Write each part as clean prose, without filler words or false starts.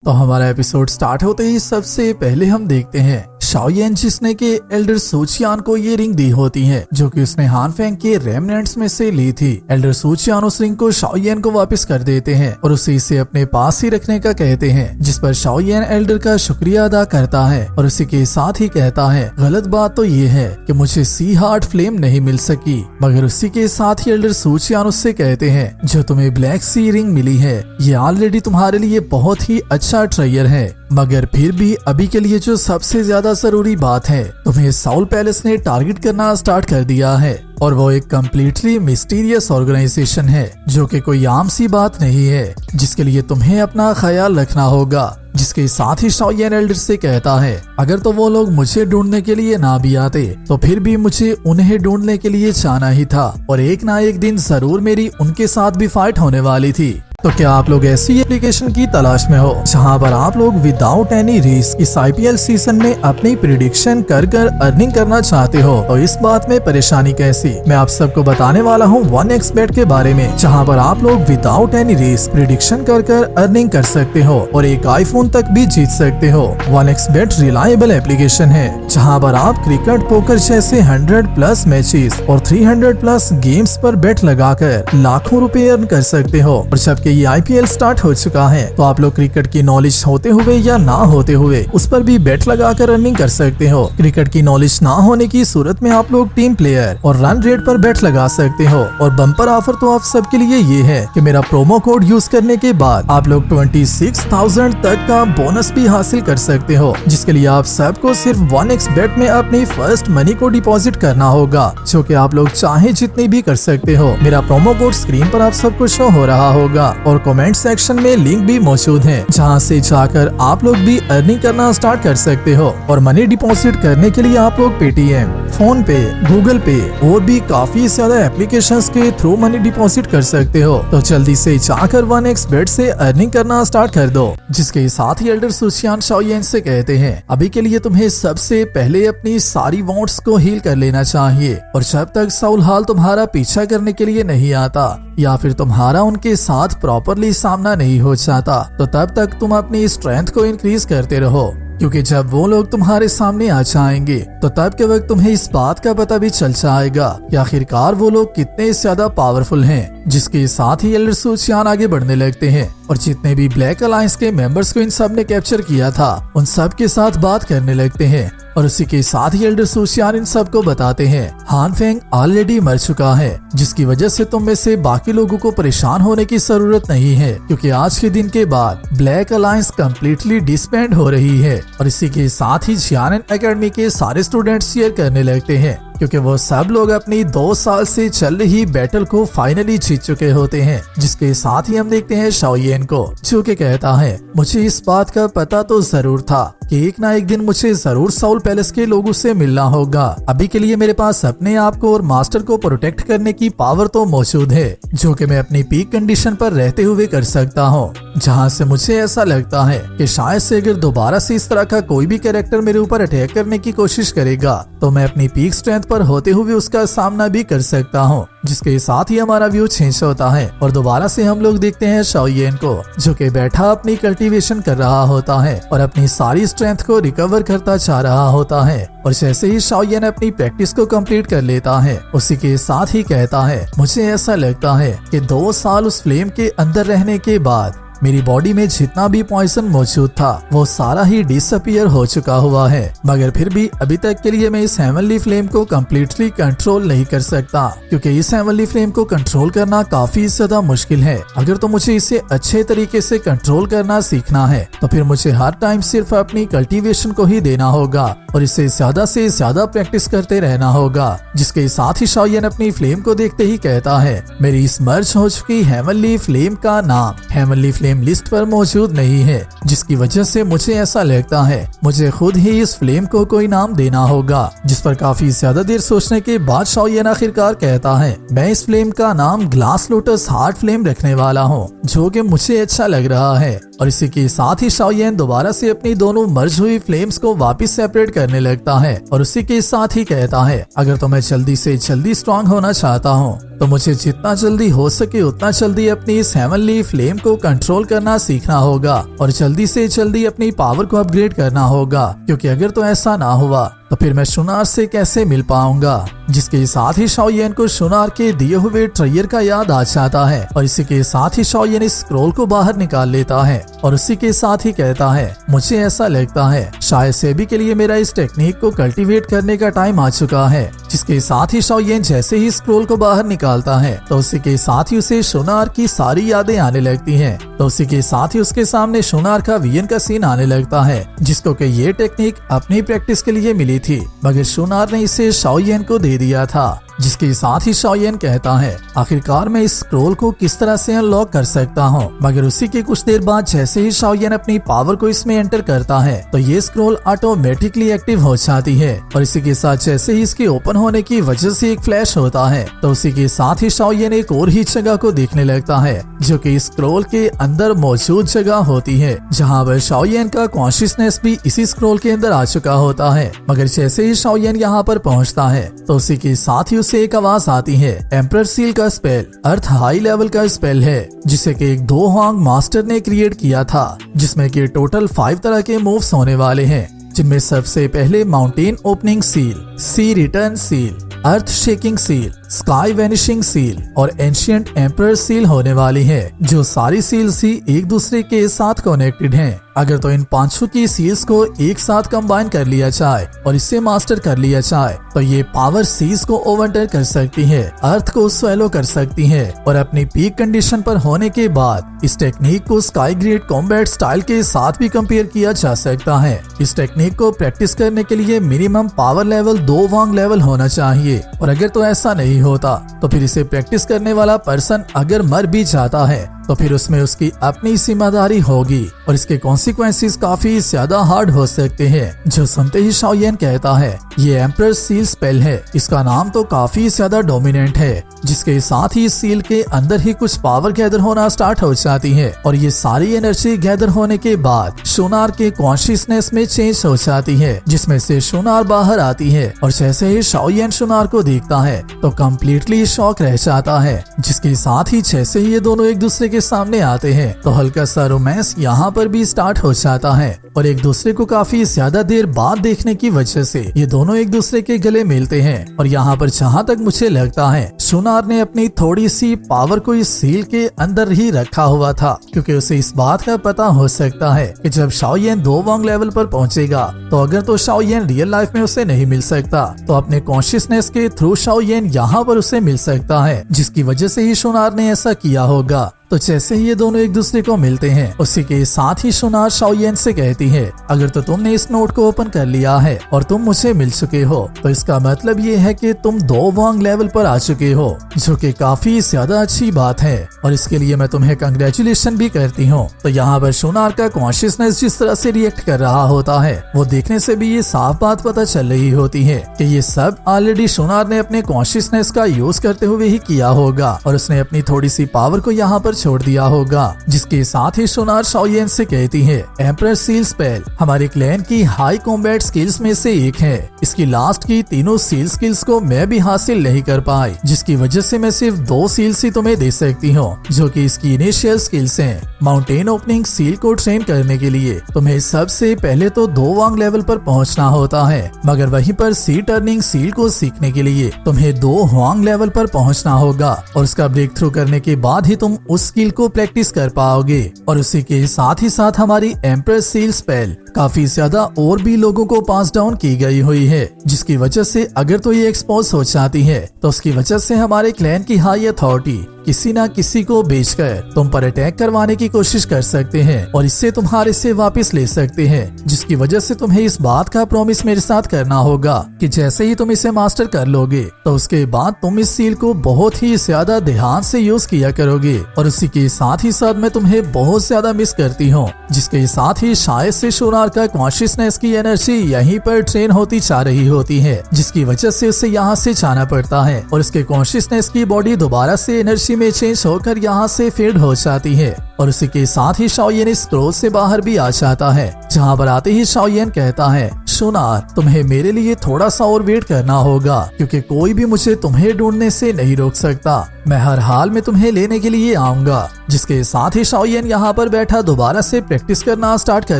तो हमारा episode start होते ही सबसे पहले हम देखते हैं शाओयेन जिसने के एल्डर सूचियान को ये रिंग दी होती है जो कि उसने हान फेंग के रेमनेंट्स में से ली थी। एल्डर सूचियान उस रिंग को शाओयेन को वापस कर देते हैं और उसे इसे अपने पास ही रखने का कहते हैं, जिस पर शाओयेन एल्डर का शुक्रिया अदा करता है और उसी के साथ ही कहता है गलत बात तो ये है कि मुझे सी हार्ट फ्लेम नहीं मिल सकी। मगर उसी के साथ ही एल्डर सूचियान उससे कहते हैं जो तुम्हें ब्लैक सी रिंग मिली है ये ऑलरेडी तुम्हारे लिए बहुत ही अच्छा ट्रायर है, मगर फिर भी अभी के लिए जो सबसे ज्यादा जरूरी बात है तुम्हें साउल पैलेस ने टारगेट करना स्टार्ट कर दिया है और वो एक कम्प्लीटली मिस्टीरियस ऑर्गेनाइजेशन है जो कि कोई आम सी बात नहीं है, जिसके लिए तुम्हें अपना ख्याल रखना होगा। जिसके साथ ही शाओयेन एल्डर से कहता है अगर तो वो लोग मुझे ढूंढने के लिए ना भी आते तो फिर भी मुझे उन्हें ढूंढने के लिए जाना ही था और एक ना एक दिन जरूर मेरी उनके साथ भी फाइट होने वाली थी। तो क्या आप लोग ऐसी एप्लीकेशन की तलाश में हो जहां पर आप लोग विदाउट एनी रिस्क इस IPL सीजन में अपनी प्रिडिक्शन कर अर्निंग करना चाहते हो? तो इस बात में परेशानी कैसी, मैं आप सबको बताने वाला हूं 1xBet के बारे में, जहां पर आप लोग विदाउट एनी रिस्क प्रिडिक्शन कर अर्निंग कर सकते हो और एक आईफोन तक भी जीत सकते हो। 1xBet रिलायबल एप्लीकेशन है जहाँ पर आप क्रिकेट, पोकर जैसे 100+ मैचेस और 300+ गेम्स पर बेट लगाकर लाखों रुपए अर्न कर सकते हो। और जबकि ये IPL स्टार्ट हो चुका है तो आप लोग क्रिकेट की नॉलेज होते हुए या ना होते हुए उस पर भी बेट लगाकर अर्निंग कर सकते हो। क्रिकेट की नॉलेज ना होने की सूरत में आप लोग टीम प्लेयर और रन रेट पर बेट लगा सकते हो। और बम्पर ऑफर तो आप सबके लिए ये है कि मेरा प्रोमो कोड यूज करने के बाद आप लोग 26,000 तक का बोनस भी हासिल कर सकते हो, जिसके लिए आप सबको सिर्फ 1xBet में अपनी फर्स्ट मनी को डिपॉजिट करना होगा, जो कि आप लोग चाहे जितनी भी कर सकते हो। मेरा प्रोमो कोड स्क्रीन पर आप सबको शो हो रहा होगा और कमेंट सेक्शन में लिंक भी मौजूद है जहां से जाकर आप लोग भी अर्निंग करना स्टार्ट कर सकते हो। और मनी डिपॉजिट करने के लिए आप लोग पेटीएम, फोन पे, गूगल पे और भी काफी ज्यादा एप्लीकेशंस के थ्रू मनी डिपॉजिट कर सकते हो। तो जल्दी से जाकर 1xBet से अर्निंग करना स्टार्ट कर दो। जिसके साथ ही एल्डर सूचियान शाओयेन से कहते हैं अभी के लिए तुम्हें सबसे पहले अपनी सारी वॉन्ट्स को हील कर लेना चाहिए और जब तक साउल हाल तुम्हारा पीछा करने के लिए नहीं आता या फिर तुम्हारा उनके साथ प्रॉपरली सामना नहीं हो जाता तो तब तक तुम अपनी स्ट्रेंथ को इंक्रीज करते रहो, क्योंकि जब वो लोग तुम्हारे सामने आ जाएंगे तो तब के वक्त तुम्हें इस बात का पता भी चल जाएगा कि आखिरकार वो लोग कितने ज्यादा पावरफुल हैं। जिसके साथ ही एल्डर सूचियान आगे बढ़ने लगते हैं और जितने भी ब्लैक अलायंस के मेंबर्स को इन सब ने कैप्चर किया था उन सब के साथ बात करने लगते हैं और उसी के साथ ही एल्डर सूचियान इन सब को बताते हैं हान फेंग ऑलरेडी मर चुका है, जिसकी वजह से तुम में से बाकी लोगों को परेशान होने की जरूरत नहीं है, क्योंकि आज के दिन के बाद ब्लैक अलायंस कम्प्लीटली डिसबैंड हो रही है। और इसी के साथ ही जियानन एकेडमी के सारे स्टूडेंट्स चीयर करने लगते हैं, क्योंकि वो सब लोग अपनी 2 साल से चल रही बैटल को फाइनली जीत चुके होते हैं। जिसके साथ ही हम देखते हैं शाओयेन को जो कि कहता है मुझे इस बात का पता तो जरूर था कि एक ना एक दिन मुझे जरूर साउल पैलेस के लोगों से मिलना होगा। अभी के लिए मेरे पास अपने आप को और मास्टर को प्रोटेक्ट करने की पावर तो मौजूद है जो कि मैं अपनी पीक कंडीशन पर रहते हुए कर सकता हूँ, जहाँ से मुझे ऐसा लगता है कि शायद से अगर दोबारा से इस तरह का कोई भी कैरेक्टर मेरे ऊपर अटैक करने की कोशिश करेगा तो मैं अपनी पीक स्ट्रेंथ पर होते हुए उसका सामना भी कर सकता हूँ। जिसके साथ ही हमारा व्यू चेंज होता है और दोबारा से हम लोग देखते हैं शाओयेन को जो कि बैठा अपनी कल्टीवेशन कर रहा होता है और अपनी सारी स्ट्रेंथ को रिकवर करता जा रहा होता है। और जैसे ही शाओयेन अपनी प्रैक्टिस को कंप्लीट कर लेता है उसी के साथ ही कहता है मुझे ऐसा लगता है कि 2 साल उस फ्लेम के अंदर रहने के बाद मेरी बॉडी में जितना भी पॉइजन मौजूद था वो सारा ही डिसअपियर हो चुका हुआ है, मगर फिर भी अभी तक के लिए मैं इस हेवनली फ्लेम को कम्प्लीटली कंट्रोल नहीं कर सकता, क्योंकि इस हेवनली फ्लेम को कंट्रोल करना काफी ज्यादा मुश्किल है। अगर तो मुझे इसे अच्छे तरीके से कंट्रोल करना सीखना है तो फिर मुझे हर टाइम सिर्फ अपनी कल्टीवेशन को ही देना होगा और इसे ज्यादा से ज्यादा प्रैक्टिस करते रहना होगा। जिसके साथ ही शाओयेन अपनी फ्लेम को देखते ही कहता है मेरी इस मर्ज हो चुकी हेवनली फ्लेम का नाम हेवनली फ्लेम लिस्ट पर मौजूद नहीं है, जिसकी वजह से मुझे ऐसा लगता है मुझे खुद ही इस फ्लेम को कोई नाम देना होगा। जिस पर काफी ज्यादा देर सोचने के बाद शाओयेन आखिरकार कहता है मैं इस फ्लेम का नाम ग्लास लोटस हार्ट फ्लेम रखने वाला हूँ, जो कि मुझे अच्छा लग रहा है। और इसी के साथ ही शाओयेन दोबारा से अपनी दोनों मर्ज हुई फ्लेम्स को वापस सेपरेट करने लगता है और उसी के साथ ही कहता है अगर तो मैं जल्दी से जल्दी स्ट्रांग होना चाहता हूँ तो मुझे जितना जल्दी हो सके उतना जल्दी अपनी इस हेवनली फ्लेम को कंट्रोल करना सीखना होगा और जल्दी से जल्दी अपनी पावर को अपग्रेड करना होगा, क्योंकि अगर तो ऐसा ना हुआ तो फिर मैं शुनार से कैसे मिल पाऊंगा। जिसके साथ ही शाओयेन को शुनार के दिए हुए ट्रेयर का याद आ जाता है और इसी के साथ ही शाओयेन इस स्क्रोल को बाहर निकाल लेता है और उसी के साथ ही कहता है, मुझे ऐसा लगता है शायद सेबी के लिए मेरा इस टेक्निक को कल्टीवेट करने का टाइम आ चुका है। जिसके साथ ही शाओयेन जैसे ही स्क्रोल को बाहर निकालता है तो उसी के साथ ही उसे शुनार की सारी यादें आने लगती हैं। तो उसी के साथ ही उसके सामने शुनार का वियन का सीन आने लगता है, जिसको कि ये टेक्निक अपनी प्रैक्टिस के लिए मिली थी, मगर शुनार ने इसे शाओयेन को दे दिया था। जिसके साथ ही शाओयेन कहता है, आखिरकार मैं इस स्क्रोल को किस तरह से अनलॉक कर सकता हूँ। मगर उसी के कुछ देर बाद जैसे ही शाओयेन अपनी पावर को इसमें एंटर करता है तो ये स्क्रोल ऑटोमेटिकली एक्टिव हो जाती है और इसी के साथ जैसे ही इसके ओपन होने की वजह से एक फ्लैश होता है तो उसी के साथ ही शाओयेन एक और ही जगह को देखने लगता है, जो कि इस स्क्रोल के अंदर मौजूद जगह होती है, जहाँ पर शाओयेन का कॉन्शियसनेस भी इसी स्क्रोल के अंदर आ चुका होता है। मगर जैसे ही शाओयेन यहाँ पर पहुँचता है तो उसी के साथ ही से एक आवाज आती है, एम्परर सील का स्पेल अर्थ हाई लेवल का स्पेल है, जिसे कि एक दो हांग मास्टर ने क्रिएट किया था, जिसमें कि टोटल 5 तरह के मूव्स होने वाले हैं, जिनमें सबसे पहले mountain opening seal, sea return seal, earth shaking seal, sky vanishing seal और एंशिएंट एम्परर सील होने वाली है, जो सारी सील्स ही एक दूसरे के साथ कनेक्टेड हैं। अगर तो इन पांचों की सील्स को एक साथ कंबाइन कर लिया जाए और इसे मास्टर कर लिया जाए तो ये पावर सीज को ओवरटर्न कर सकती है, अर्थ को स्वेलो कर सकती है और अपनी पीक कंडीशन पर होने के बाद इस टेक्निक को स्काई ग्रेड कॉम्बैट स्टाइल के साथ भी कंपेयर किया जा सकता है। इस टेक्निक को प्रैक्टिस करने के लिए मिनिमम पावर लेवल 2 वांग लेवल होना चाहिए और अगर तो ऐसा नहीं होता तो फिर इसे प्रैक्टिस करने वाला पर्सन अगर मर भी जाता है तो फिर उसमें उसकी अपनी जिम्मेदारी होगी और इसके कॉन्सिक्वेंसेस काफी ज्यादा हार्ड हो सकते हैं। जो सुनते ही शाओयेन कहता है, ये एम्परर सील स्पेल है, इसका नाम तो काफी ज्यादा डोमिनेंट है, जिसके साथ ही सील के अंदर ही कुछ पावर गैदर होना स्टार्ट हो जाती है और ये सारी एनर्जी गैदर होने के बाद शुनार के कॉन्शियसनेस में चेंज हो जाती है, जिसमें से शुनार बाहर आती है और जैसे ही शाओयेन शुनार को देखता है तो कम्प्लीटली शॉक रह जाता है। जिसके साथ ही जैसे ही ये दोनों एक दूसरे के सामने आते हैं तो हल्का सा रोमांस यहाँ पर भी स्टार्ट हो जाता है और एक दूसरे को काफी ज्यादा देर बाद देखने की वजह से ये दोनों एक दूसरे के गले मिलते हैं। और यहाँ पर जहाँ तक मुझे लगता है शुनार ने अपनी थोड़ी सी पावर को इस सील के अंदर ही रखा हुआ था, क्योंकि उसे इस बात का पता हो सकता है कि जब शाओयेन 2 वांग लेवल पर पहुंचेगा तो अगर तो शाओयेन रियल लाइफ में उसे नहीं मिल सकता तो अपने कॉन्शियसनेस के थ्रू शाओयेन यहाँ पर उसे मिल सकता है, जिसकी वजह से ही शुनार ने ऐसा किया होगा। तो जैसे ही ये दोनों एक दूसरे को मिलते हैं उसी के साथ ही शुनार शाओयेन से कहती है, अगर तो तुमने इस नोट को ओपन कर लिया है और तुम मुझे मिल चुके हो तो इसका मतलब ये है कि तुम 2 वांग लेवल पर आ चुके हो, जो कि काफी ज्यादा अच्छी बात है और इसके लिए मैं तुम्हें कंग्रेचुलेशन भी करती हूँ। तो यहाँ पर शुनार का कॉन्शियसनेस जिस तरह से रिएक्ट कर रहा होता है वो देखने से भी ये साफ बात पता चल रही होती है कि ये सब ऑलरेडी शुनार ने अपने कॉन्शियसनेस का यूज करते हुए ही किया होगा और उसने अपनी थोड़ी सी पावर को यहाँ पर छोड़ दिया होगा। जिसके साथ ही शुनार शाओयेन से कहती है, एम्परर सील स्पेल हमारे क्लैन की हाई कॉम्बैट स्किल्स में से एक है, इसकी लास्ट की तीनों सील स्किल्स को मैं भी हासिल नहीं कर पाई, जिसकी वजह से मैं सिर्फ 2 सील्स ही तुम्हें दे सकती हूँ, जो कि इसकी इनिशियल स्किल्स हैं। माउंटेन ओपनिंग सील को ट्रेन करने के लिए तुम्हें सबसे पहले तो 2 वांग लेवल पर पहुँचना होता है, मगर वहीं पर सी टर्निंग सील को सीखने के लिए तुम्हें 2 वांग लेवल पर पहुँचना होगा और उसका ब्रेक थ्रू करने के बाद ही तुम उस स्किल को प्रैक्टिस कर पाओगे। और उसी के साथ ही साथ हमारी एम्परर सील स्पेल काफी ज्यादा और भी लोगों को पास डाउन की गई हुई है, जिसकी वजह से अगर तो ये एक्सपोज हो जाती है तो उसकी वजह से हमारे क्लैन की हाई अथॉरिटी किसी ना किसी को बेचकर तुम पर अटैक करवाने की कोशिश कर सकते हैं और इससे तुम्हारे से वापस ले सकते हैं, जिसकी वजह से तुम्हें इस बात का प्रॉमिस मेरे साथ करना होगा कि जैसे ही तुम इसे मास्टर कर लोगे तो उसके बाद तुम इस सील को बहुत ही ज्यादा ध्यान से यूज किया करोगे। और उसी के साथ ही साथ मैं तुम्हें बहुत ज्यादा मिस करती हूँ। जिसके साथ ही शायद से शुनार का कॉन्शियसनेस की एनर्जी यहीं पर ट्रेन होती जा रही होती है, जिसकी वजह से उसे यहाँ से जाना पड़ता है और उसके कॉन्शियसनेस की बॉडी दोबारा से एनर्जी में चेंज होकर यहाँ से फेड हो जाती है। और उसी के साथ ही शाओयेन इस स्क्रोल से बाहर भी आ जाता है। जहाँ पर आते ही शाओयेन कहता है, सुनार, तुम्हें मेरे लिए थोड़ा सा और वेट करना होगा, क्योंकि कोई भी मुझे तुम्हें ढूंढने से नहीं रोक सकता। मैं हर हाल में तुम्हें लेने के लिए आऊंगा। जिसके साथ ही शाओयेन यहाँ पर बैठा दोबारा से प्रैक्टिस करना स्टार्ट कर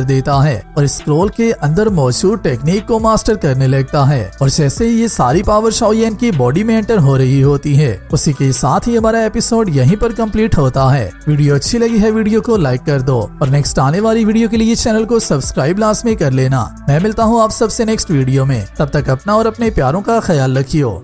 देता है और स्क्रोल के अंदर मौजूद टेक्निक को मास्टर करने लगता है। और जैसे ही ये सारी पावर शाओयेन की बॉडी में एंटर हो रही होती है, उसी के साथ ही हमारा एपिसोड यहीं पर कंप्लीट होता है। वीडियो अच्छी लगी है, वीडियो को लाइक कर दो और नेक्स्ट आने वाली वीडियो के लिए चैनल को सब्सक्राइब लाजमी कर लेना। मैं मिलता हूँ आप सबसे नेक्स्ट वीडियो में। तब तक अपना और अपने प्यारों का ख्याल रखियो।